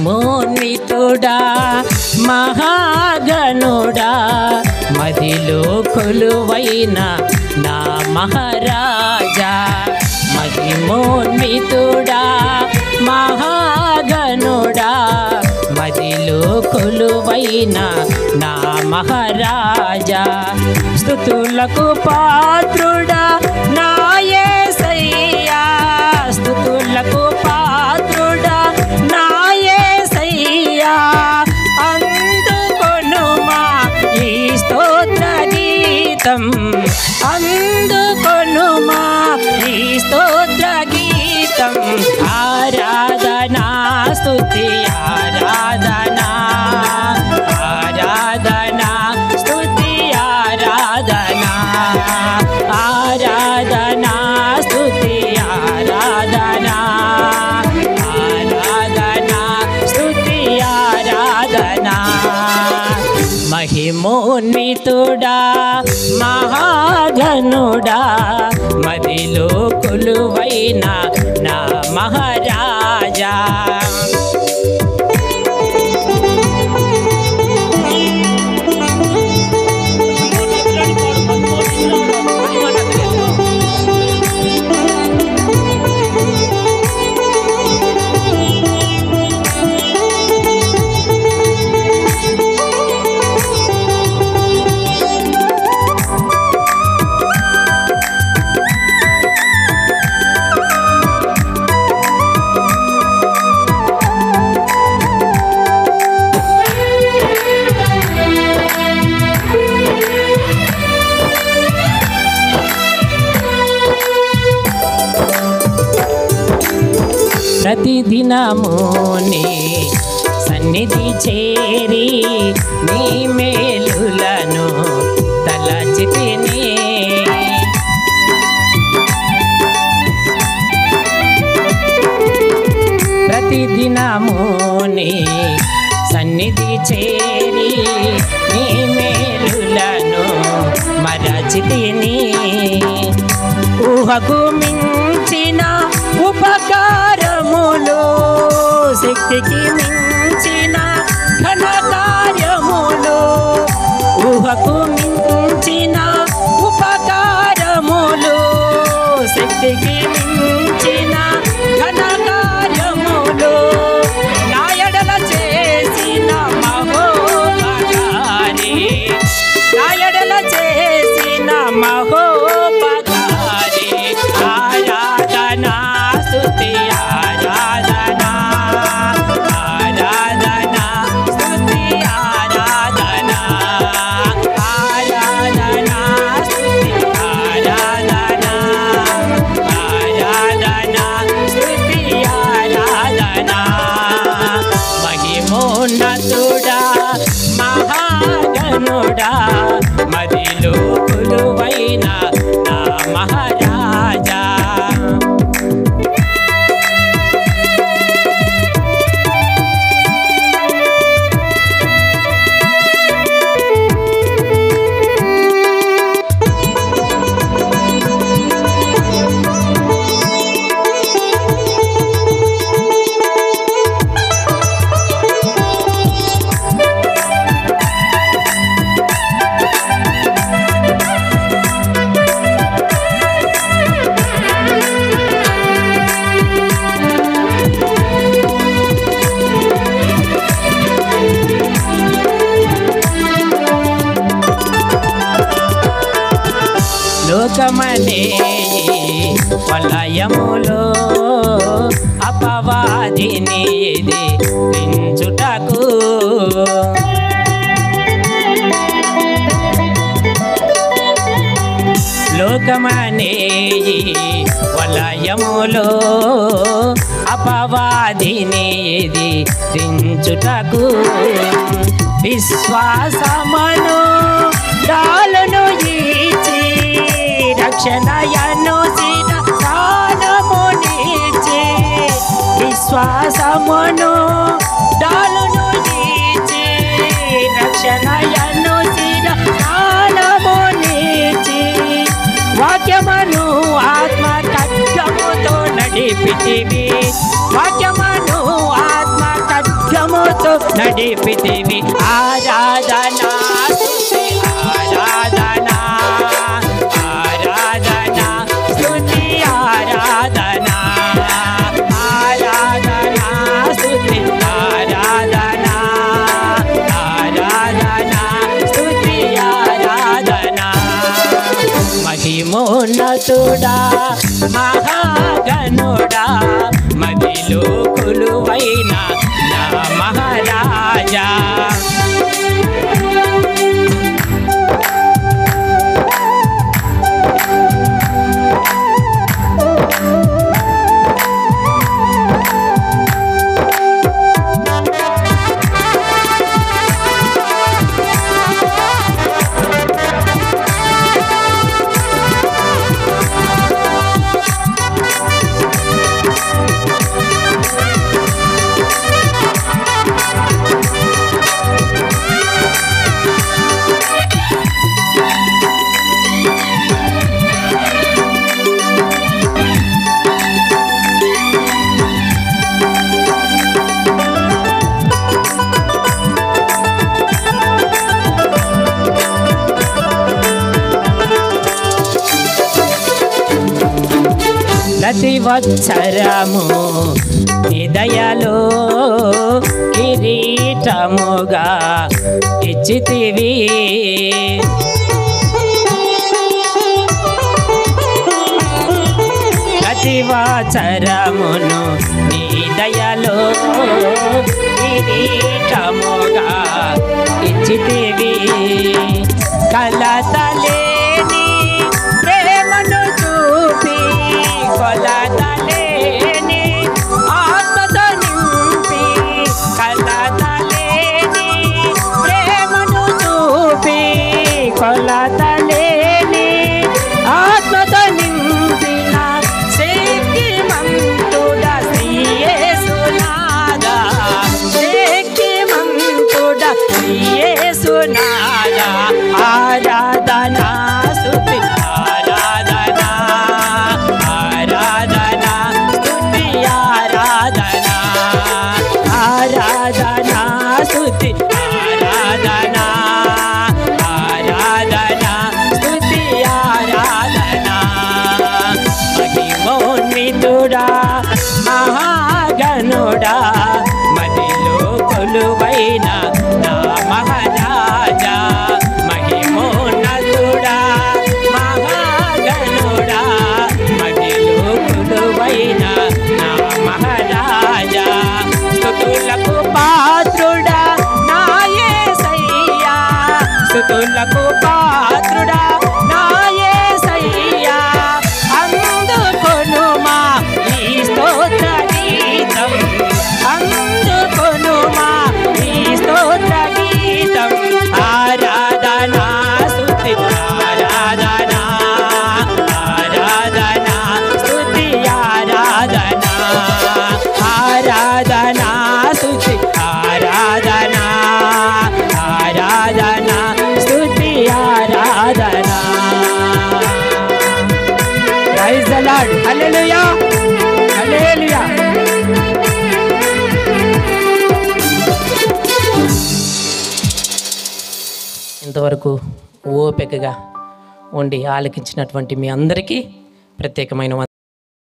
మహిమోన్వితుడా మహాగణుడా మదిలో కొలువైన నా మహారాజా. మహిమోన్వితుడా మహాగణుడా మదిలో కొలువైన నా మహారాజా. స్తుతులకు పాత్రుడా నా యేసయ్యా, స్తుతులకు పాత్రుడా నా యేసయ్యా. అందుకొనుమా ఈ స్తోత్ర గీతం, అందుకొనుమా ఈ స్తోత్ర గీతం. ఆరాధనా స్తుతి ఆరాధనా, ఆరాధనా స్తుతి ఆరాధనా, ఆరాధనా స్తుతి ఆరాధనా, ఆరాధనా స్తుతి ఆరాధనా. మహిమోన్వితుడా మహాగణుడా మదిలో కొలువైన నా మహారాజా. ప్రతిదినము నీ సన్నిధి చేరి నీ మేలులను తలచితిని. ప్రతిదినము నీ సన్నిధి చేరి నీ మేలులను మరచితిని. ఊహకు మించిన ఉపకారములు, శక్తికి మించిన ఘన కార్యములు, ఊహకు మించిన ఉపకారములు, శక్తికి మించిన ఘన కార్యములు నా ఎడల చేసిన మహోపకారి, నా ఎడల చేసిన మహోపకారి. ఆరాధనా స్తుతి ఆరాధనా, ఆరాధనా స్తుతి ఆరాధనా, ఆరాధనా స్తుతి ఆరాధనా, ఆరాధనా స్తుతి ఆరాధనా. మహిమోన్నతుడా మహాగణుడా మదిలో కొలువైన నా మహారాజా. లోకమనే వలయములో అపవాదిని ఎదిరించుటకు, లోకమనే వలయములో అపవాదిని ఎదిరించుటకు, విశ్వాసమను డాలును ఇచ్చి రక్షణయను శిర ప్రాణమునిచ్చి విశ్వాసమును డాలును నీచి రక్షణయను శిర ప్రాణమునిచ్చి వాక్యమును ఆత్మ ఖడ్గముతో నడిపితివి వాక్యమును ఆత్మ ఖడ్గముతో నడిపితివి ఆరాధనా స్తుతి ఆరాధనా ఆరాధనా స్తుతి ఆరాధనా ఆరాధనా స్తుతి ఆరాధనా ఆరాధనా స్తుతి ఆరాధనా మహిమోన్నతుడా మహాగణుడా మదిలో కొలువైన నా మహారాజా ప్రతి వత్సరము హృదయలో కిరీటముగా ఇచ్చితివి ప్రతి వత్సరమును హృదయలో కిరీటముగా ఇచ్చితివి కలతలేని ప్రేమను చూపి కొలతలేని ఆత్మతో నింపి కలతలేని ప్రేమను చూపి కొలతలేని ఆత్మతో నింపిన శక్తిమంతుడా శ్రీయేసునాథా శక్తిమంతుడా శ్రీయేసునాథా ఆరాధనా స్తుతి ఆరాధనా ఆరాధనా స్తుతి ఆరాధనా ఆరాధనా స్తుతి ఆరాధనా ఆరాధనా స్తుతి ఆరాధనా మహిమోన్వితుడా మహాగణుడా మదిలో కొలువైన నా మహారాజా మహిమోన్నతుడా మహాగణుడా మదిలో కొలువైన నా మహారాజా స్తుతులకు పాత్రుడా నా యేసయ్యా స్తుతులకు పాత్రుడా నా యేసయ్యా అందుకొనుమా ఈ స్తోత్ర గీతం అందుకొనుమా ఈ స్తోత్ర గీతం ఆరాధనా స్తుతి ఆరాధనా ఆరాధనా స్తుతి ఆరాధనా ఆరాధనా స్తుతి ఆరాధనా ఆరాధనా స్తుతి ఆరాధనా ప్రైజ్ ద లార్డ్ హల్లెలూయా హల్లెలూయా ఇంతవరకు ఓపికగా ఉండి ఆలకించినటువంటి మీ అందరికీ ప్రత్యేకమైన